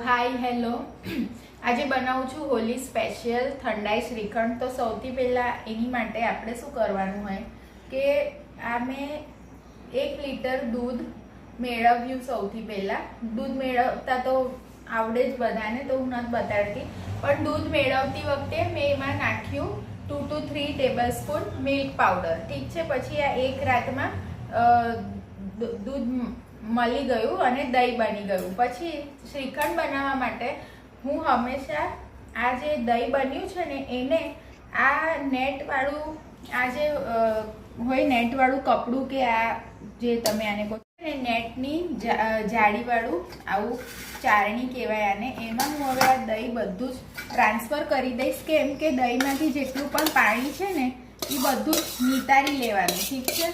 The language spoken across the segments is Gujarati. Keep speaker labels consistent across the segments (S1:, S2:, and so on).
S1: હાય હેલો આજે બનાવું છું હોલી સ્પેશિયલ ઠંડાઈ શ્રીખંડ। તો સૌથી પહેલાં એની માટે આપણે શું કરવાનું હોય કે આ મેં 1 લીટર દૂધ મેળવ્યું। સૌથી પહેલાં દૂધ મેળવતા તો આવડે જ બધાને, તો હું નથી બતાડતી, પણ દૂધ મેળવતી વખતે મેં એમાં નાખ્યું 2 to 3 table spoon milk powder, ઠીક છે। પછી આ એક રાતમાં દૂધ મળી ગયું અને દહીં બની ગયું। પછી શ્રીખંડ બનાવવા માટે હું હંમેશા આ જે દહીં બન્યું છે ને એને આ નેટવાળું આ જે હોય નેટવાળું કપડું કે આ જે તમે આને કહો ને નેટની જાળીવાળું આવું ચારણી કહેવાય આને, એમાં હું હવે આ દહીં બધું જ ટ્રાન્સફર કરી દઈશ। કેમ કે દહીંમાંથી જેટલું પણ પાણી છે ને એ બધું જ નિતારી લેવાનું, ઠીક છે।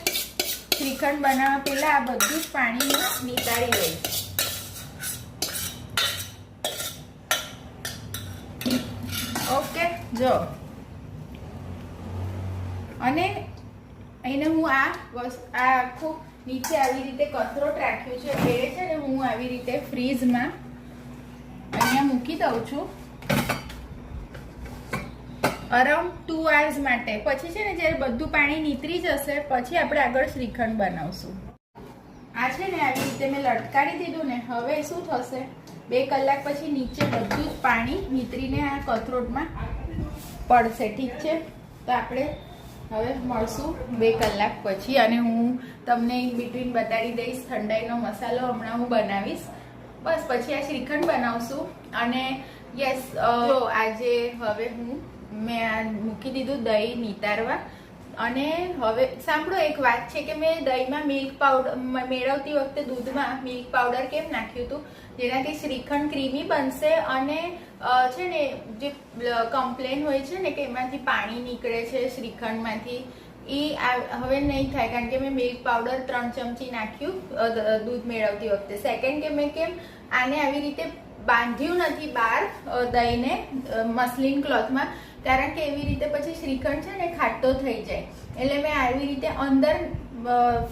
S1: શ્રીખંડ બનાવવા પહેલા આ બધું જ પાણી નિતારી લઈશ। ઓકે, જો અને એને હું આ આખું નીચે આવી રીતે કથરોટ રાખ્યું છે એ છે ને હું આવી રીતે ફ્રીઝમાં અહીંયા મૂકી દઉં છું અરાઉન્ડ 2 hours માટે। પછી છે ને જ્યારે બધું પાણી નીતરી જશે પછી આપણે આગળ શ્રીખંડ બનાવશું। આ છે ને આવી રીતે મેં લટકાવી દીધું ને, હવે શું થશે 2 કલાક પછી નીચે બધું જ પાણી નીતરીને આ કથરોટમાં પડશે, ઠીક છે। તો આપણે હવે મળશું 2 કલાક પછી અને હું તમને ઇન બિટવીન બતાડી દઈશ ઠંડાઈનો મસાલો હમણાં હું બનાવીશ। બસ પછી આ શ્રીખંડ બનાવશું અને યસ જો આજે હવે મેં આ મૂકી દીધું દહીં નિતારવા। અને હવે સાંભળો, એક વાત છે કે મેં દહીંમાં મિલ્ક પાવડર મેળવતી વખતે દૂધમાં મિલ્ક પાવડર કેમ નાખ્યું હતું, જેનાથી શ્રીખંડ ક્રીમી બનશે અને છે ને જે કમ્પ્લેન હોય છે ને કે એમાંથી પાણી નીકળે છે શ્રીખંડમાંથી, એ હવે નહીં થાય કારણ કે મેં મિલ્ક પાવડર 3 ચમચી નાખ્યું દૂધ મેળવતી વખતે। સેકન્ડ કે મેં કેમ આને આવી રીતે બાંધ્યું નથી બહાર દહીંને મસલિન ક્લોથમાં, કારણ કે એવી રીતે પછી શ્રીખંડ છે ને ખાટો થઈ જાય, એટલે મેં આવી રીતે અંદર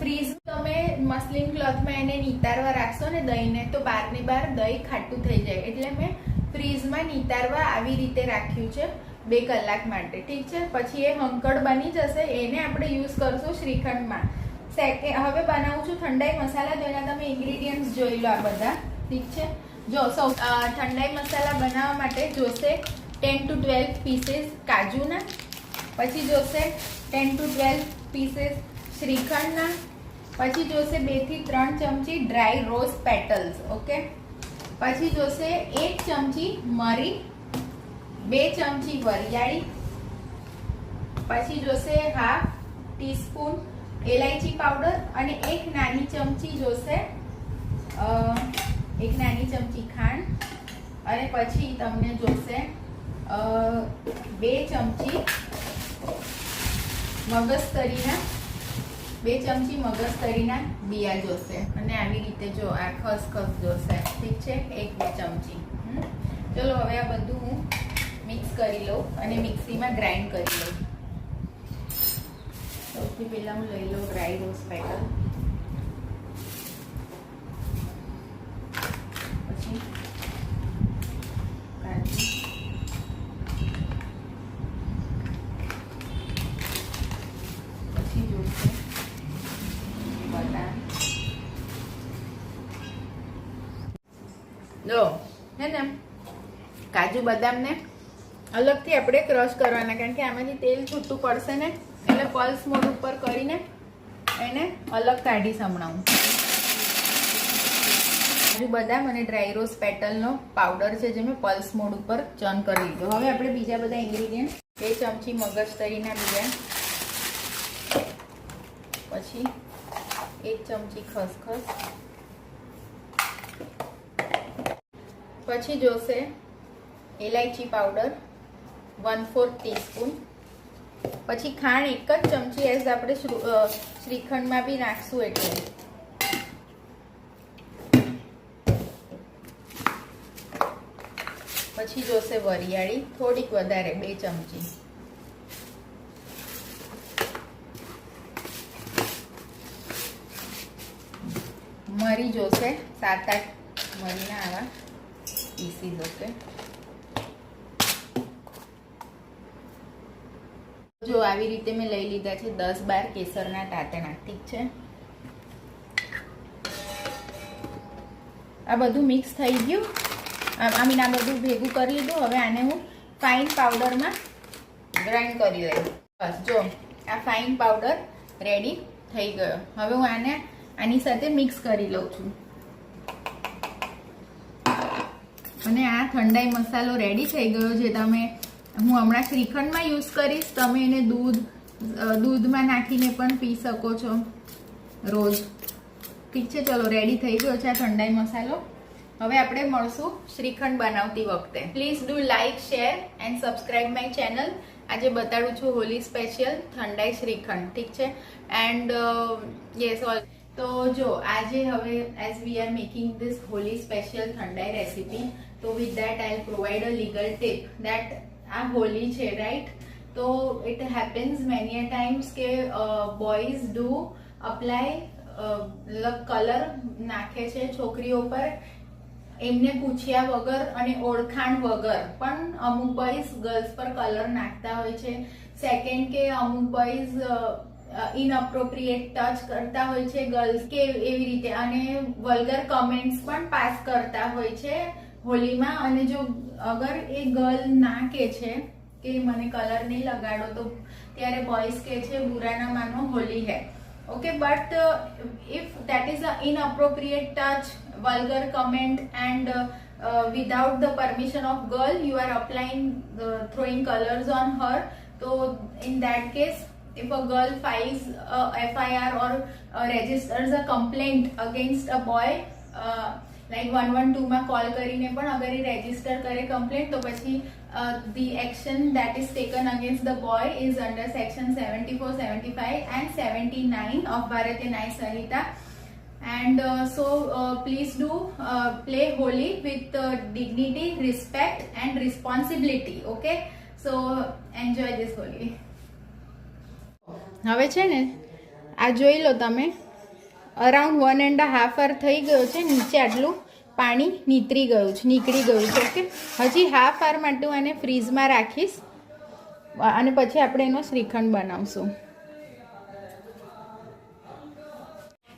S1: ફ્રીઝ તમે મસલિન ક્લોથમાં એને નિતારવા રાખશો ને દહીંને તો બહારને બહાર દહીં ખાટું થઈ જાય, એટલે મેં ફ્રીઝમાં નિતારવા આવી રીતે રાખ્યું છે 2 કલાક માટે, ઠીક છે। પછી એ હંકડ બની જશે, એને આપણે યુઝ કરશું શ્રીખંડમાં। હવે બનાવું છું ઠંડાઈ મસાલા, તો એના તમે ઇન્ગ્રીડિયન્ટ્સ જોઈ લો આ બધા, ઠીક છે। જો ઠંડાઈ મસાલા બનાવવા માટે જોશે 10 to 12 પીસીસ કાજુના, પછી જોશે 10 to 12 પીસીસ શ્રીખંડના, પછી જોશે 2 થી 3 ચમચી ડ્રાય રોઝ પેટલ્સ, ઓકે। પછી જોશે 1 ચમચી મરી, 2 ચમચી વરિયાળી, પછી જોશે ½ ટીસ્પૂન એલાયચી પાવડર અને 1 નાની ચમચી જોશે 1 નાની ચમચી ખાંડ, અને પછી તમને જોશે 2 ચમચી મગજતરીના 2 ચમચી મગજતરીના બિયા જોશે, અને આવી રીતે જો આ ખસખસ જોશે, ઠીક છે, 1-2 ચમચી। ચલો હવે આ બધું હું મિક્સ કરી લઉં અને મિક્સીમાં ગ્રાઇન્ડ કરી લઉં। સૌથી પહેલા હું લઈ લઉં ડ્રાય રોઝ પેટલ, પછી કાજુ, પછી જોશે બદામ, જો હે ને કાજુ બદામને અલગથી આપણે ક્રશ કરવાના, કારણ કે આમાંથી તેલ છૂટું પડશે ને, એટલે પલ્સ મોડ ઉપર કરીને એને અલગ કાઢી સંભળાવું। કાજુ બદામ અને ડ્રાય રોઝ પેટલનો પાવડર છે જે મેં પલ્સ મોડ ઉપર ચર્ન કરી લીધો। હવે આપણે બીજા બધા ઇન્ગ્રીડિયન્ટ 2 ચમચી મગજતરીના બિયા, પછી 1 ચમચી ખસખસ, પછી જોશે એલાયચી પાવડર 1/4 ટીસ્પૂન, પછી ખાંડ 1 જ ચમચી એઝ આપણે શ્રીખંડમાં બી નાખશું એટલે, પછી જોશે વરિયાળી થોડીક વધારે 2 ચમચી, મરી જોશે 7-8 મરીના આવા, પીસીસ. ઓકે, જો આવી રીતે મેં લઈ લીધા છે 10-12 કેસરના તાતણા. ઠીક છે, આ બધું મિક્સ થઈ ગયું. આ બધું ભેગું કરી લીધું. હવે આને હું ફાઇન પાવડરમાં ગ્રાઇન્ડ કરી લઈશ. બસ જો આ ફાઇન પાવડર રેડી થઈ ગયો. હવે હું આની સાથે મિક્સ કરી લઉં છું. અને આ ઠંડાઈ મસાલો રેડી થઈ ગયો છે. હું હમણાં શ્રીખંડમાં યુઝ કરીશ. તમે એને દૂધમાં નાખીને પણ પી શકો છો રોજ. ઠીક છે, ચલો રેડી થઈ ગયો છે આ ઠંડાઈ મસાલો. હવે આપણે મળશું શ્રીખંડ બનાવતી વખતે. Please do like, share and subscribe my channel. આજે બતાડું છું હોલી સ્પેશિયલ ઠંડાઈ શ્રીખંડ. ઠીક છે, એન્ડ યસ ઓલ. તો જો આજે હવે as we are making this Holi special thandai recipe, તો with that I will provide a legal tip that આ હોલી છે, રાઈટ? તો it happens many a times કે બોયઝ ડુ અપ્લાય કલર નાખે છે છોકરીઓ પર એમને પૂછ્યા વગર અને ઓળખાણ વગર. પણ અમુક બોયઝ ગર્લ્સ પર કલર નાખતા હોય છે. સેકન્ડ કે અમુક બોયઝ ઇનઅપ્રોપ્રિએટ ટચ કરતા હોય છે ગર્લ્સ કે એવી રીતે, અને વલ્ગર કમેન્ટ્સ પણ પાસ કરતા હોય છે હોલીમાં. અને જો અગર એ ગર્લ ના કે છે કે મને કલર નહીં લગાડો, તો ત્યારે બોયઝ કે છે બુરા ના માનો હોલી હૈ. Okay, but if that is an inappropriate touch, vulgar comment, and without the permission of girl, you are throwing colors on her. So in that case, if a girl files a FIR or registers a complaint against a boy, like 112 માં કોલ કરીને પણ અગર એ રજીસ્ટર કરે કમ્પ્લેન્ટ, તો પછી the action that is taken against the boy is under section 74, 75 and 79 of Bharatiya Nyaya Sanhita. And please do play Holi with dignity, respect and responsibility. Okay, so enjoy this Holi. હવે છે ને આ જોઈ લો તમે, અરાઉન્ડ 1.5 hour થઈ ગયો છે. નીચે આટલું પાણી નીકળી ગયું છે. ઓકે, હજી હાફ આવર માટે હું આને ફ્રીઝમાં રાખીશ અને પછી આપણે એનો શ્રીખંડ બનાવશું.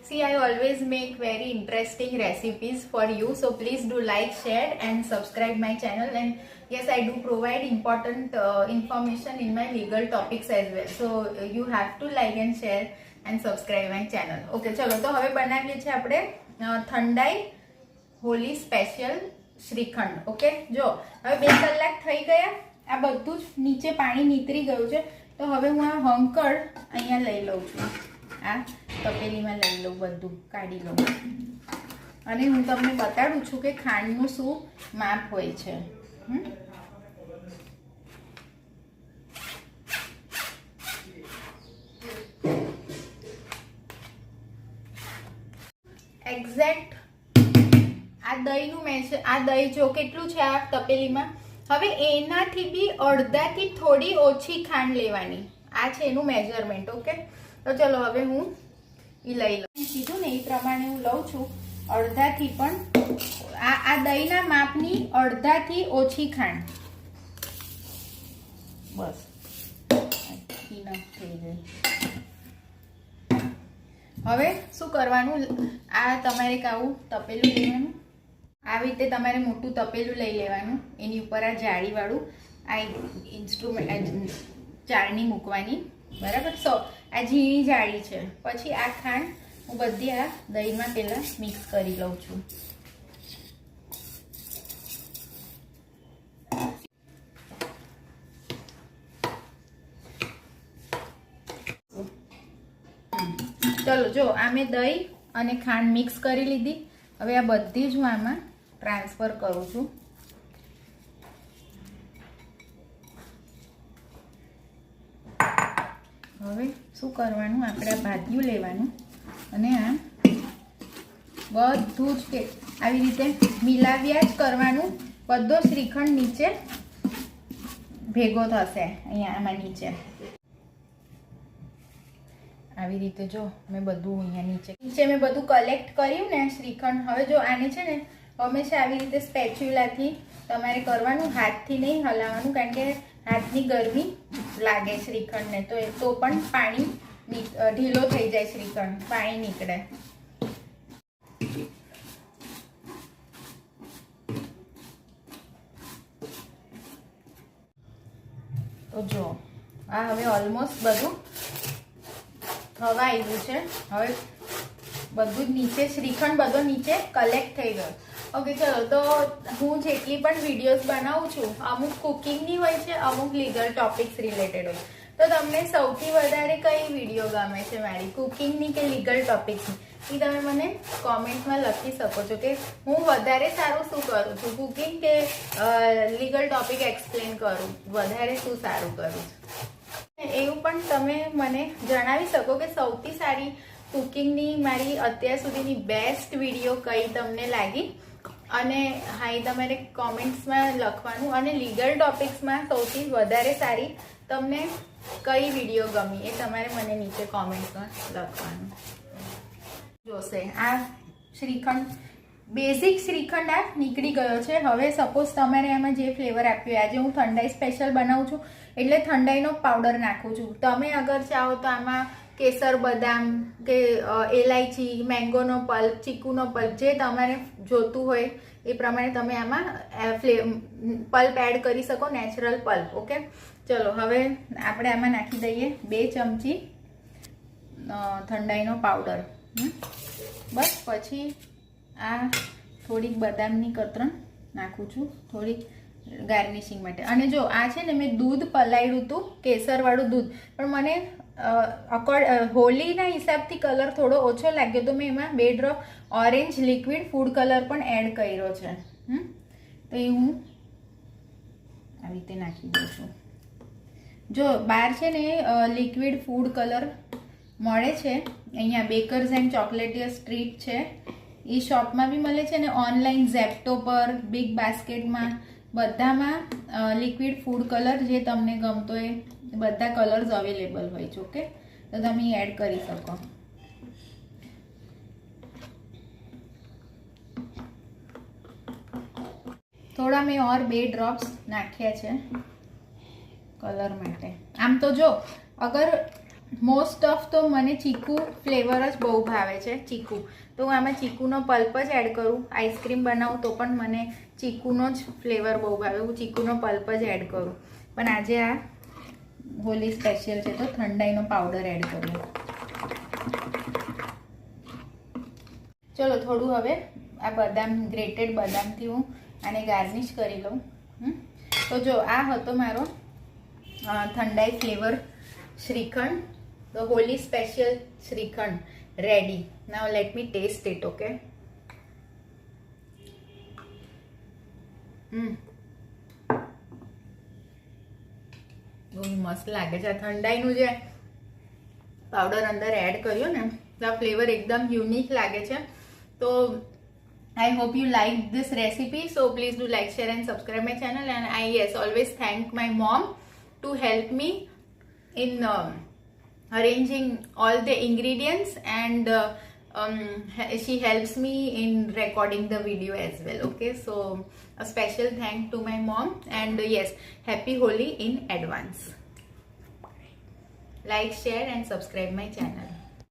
S1: See, I always make very interesting recipes for you, so please do like, share and subscribe my channel. And yes, I do provide important information in my legal topics as well, so you have to like and share and subscribe my channel. Okay, ચલો તો હવે બનાવીએ છીએ આપણે ઠંડાઈ હોલી સ્પેશિયલ શ્રીખંડ. ઓકે, જો હવે 2 કલાક થઈ ગયા. આ બધું જ નીચે પાણી નીતરી ગયું છે. તો હવે હું આ હંકળ અહીંયા લઈ લઉં છું. આ તપેલીમાં લઈ લઉં, બધું કાઢી લઉં. અને હું તમને બતાડું છું કે ખાંડનું શું માપ હોય છે. એક્ઝેક્ટ આ દહીં જો કેટલું છે આ તપેલીમાં. હવે એનાથી બી અડધાથી થોડી ઓછી ખાંડ લેવાની. આ છે એનું મેજરમેન્ટ. ઓકે, તો ચલો હવે હું એ લઈ લઉં. કીધું ને એ પ્રમાણે હું લઉં છું. અડધાથી પણ આ દહીંના માપની અડધાથી ઓછી ખાંડ. બસ ઇનફ થઈ ગઈ. હવે શું કરવાનું, આ તમારે આવું તપેલું લેવાનું. આવી રીતે તમારે મોટું તપેલું લઈ લેવાનું. એની ઉપર આ જાળીવાળું આ ઇન્સ્ટ્રુમેન્ટ ચાળણી મૂકવાની. બરાબર, આ ઝીણી જાળી છે. પછી આ ખાંડ હું બધી આ દહીંમાં પહેલાં મિક્સ કરી લઉં છું. ચલો જો આ મેં દહીં અને ખાંડ મિક્સ કરી લીધી. હવે આ બધી જ હું આમાં ટ્રાન્સફર કરું છું. હવે શું કરવાનું, આપણે આ ભાગ્યું લેવાનું અને આ બધું જ કે આવી રીતે મિલાવ્યા જ કરવાનું. બધો શ્રીખંડ નીચે ભેગો થશે. અહીંયા આમાં નીચે આવી રીતે જો મેં બધું અહીંયા નીચે મેં બધું કલેક્ટ કર્યું ને શ્રીખંડ. હવે જો આને છે ને હંમેશા આવી રીતે સ્પેચ્યુલાથી તમારે કરવાનું, હાથથી નહીં હલાવવાનું, કારણ કે હાથની ગરમી લાગે શ્રીખંડને, તો પણ પાણી ઢીલો થઈ જાય, શ્રીખંડ પાણી નીકળે. તો જો આ હવે ઓલમોસ્ટ બધું થવા આવ્યું છે. હવે બધું જ નીચે શ્રીખંડ બધો નીચે કલેક્ટ થઈ ગયો. ઓકે, ચલો. તો હું જેટલી પણ વિડીયોઝ બનાવું છું, અમુક કુકિંગની હોય છે, અમુક લીગલ ટોપિક્સ રિલેટેડ હોય. તો તમને સૌથી વધારે કઈ વિડીયો ગમે છે મારી, કુકિંગની કે લીગલ ટોપિક્સની? એ તમે મને કોમેન્ટમાં લખી શકો છો કે હું વધારે સારું શું કરું છું, કુકિંગ કે લીગલ ટોપિક એક્સપ્લેન કરું, વધારે શું સારું કરું છું. એવું પણ તમે મને જણાવી શકો કે સૌથી સારી કુકિંગની મારી અત્યાર સુધીની બેસ્ટ વિડીયો કઈ તમને લાગી. અને હા, એ તમારે કોમેન્ટ્સમાં લખવાનું. અને લીગલ ટોપિક્સમાં સૌથી વધારે સારી તમને કઈ વિડીયો ગમી એ તમારે મને નીચે કોમેન્ટ્સમાં લખવાનું. જોશે આ શ્રીખંડ, બેઝિક શ્રીખંડ આ નીકળી ગયો છે. હવે સપોઝ તમારે આમાં જે ફ્લેવર આપ્યું, આજે હું ઠંડાઈ સ્પેશિયલ બનાવું છું એટલે ઠંડાઈનો પાવડર નાખું છું. તમે અગર ચાહો તો આમાં કેસર બદામ કે એલાયચી, મેંગોનો પલ્પ, ચીકુનો પલ્પ, જે તમારે જોતું હોય એ પ્રમાણે તમે આમાં પલ્પ એડ કરી શકો, નેચરલ પલ્પ. ઓકે, ચલો. હવે આપણે આમાં નાખી દઈએ 2 ચમચી ઠંડાઈનો પાવડર. બસ. પછી આ થોડીક બદામની કતરણ નાખું છું, થોડીક ગાર્નિશિંગ માટે. અને જો આ છે ને, મેં દૂધ પલાળ્યું હતું, કેસરવાળું દૂધ, પણ મને હોલીના હિસાબથી કલર થોડો ઓછો લાગ્યો, તો મેં એમાં 2 drop orange liquid food colour પણ એડ કર્યો છે. તો એ હું આવી રીતે નાખી દઉં છું. જો બહાર છે ને લિક્વિડ ફૂડ કલર મળે છે, અહીંયા બેકર્સ એન્ડ ચોકલેટિયર્સ ટ્રીટ છે, એ શોપમાં બી મળે છે, ને ઓનલાઈન ઝેપ્ટો પર, બિગ બાસ્કેટમાં, બધામાં લિક્વિડ ફૂડ કલર જે તમને ગમતો એ બધા કલર્સ અવેલેબલ હોય છે. ઓકે, તો તમે એડ કરી શકો. થોડા મેં ઓર 2 ડ્રોપ્સ નાખ્યા છે કલર માટે. આમ તો જો, અગર મોસ્ટ ઓફ તો મને ચીકુ ફ્લેવર જ બહુ ભાવે છે, ચીકુ. તો હું આમાં ચીકુનો પલ્પ જ એડ કરું. આઈસ્ક્રીમ બનાવું તો પણ મને ચીકુનો જ ફ્લેવર બહુ ભાવે, હું ચીકુનો પલ્પ જ એડ કરું. પણ આજે આ હોલી સ્પેશિયલ છે તો ઠંડાઈનો પાવડર એડ કર્યો. ચલો, થોડું હવે આ બદામ, ગ્રેટેડ બદામથી હું આને ગાર્નિશ કરી લઉં. તો જો આ હતો મારો ઠંડાઈ ફ્લેવર શ્રીખંડ, તો Holi special shrikhand ready. Now let me taste it. Okay, બહુ મસ્ત લાગે છે. ઠંડાઈનું જે પાવડર અંદર એડ કર્યો ને, તો આ ફ્લેવર એકદમ યુનિક લાગે છે. તો I hope you liked this recipe. So please do like, share and subscribe my channel. And I always thank my mom to help me in arranging all the ingredients, and she helps me in recording the video as well. Okay, so a special thank to my mom, and yes, happy Holi in advance. Like, share and subscribe my channel.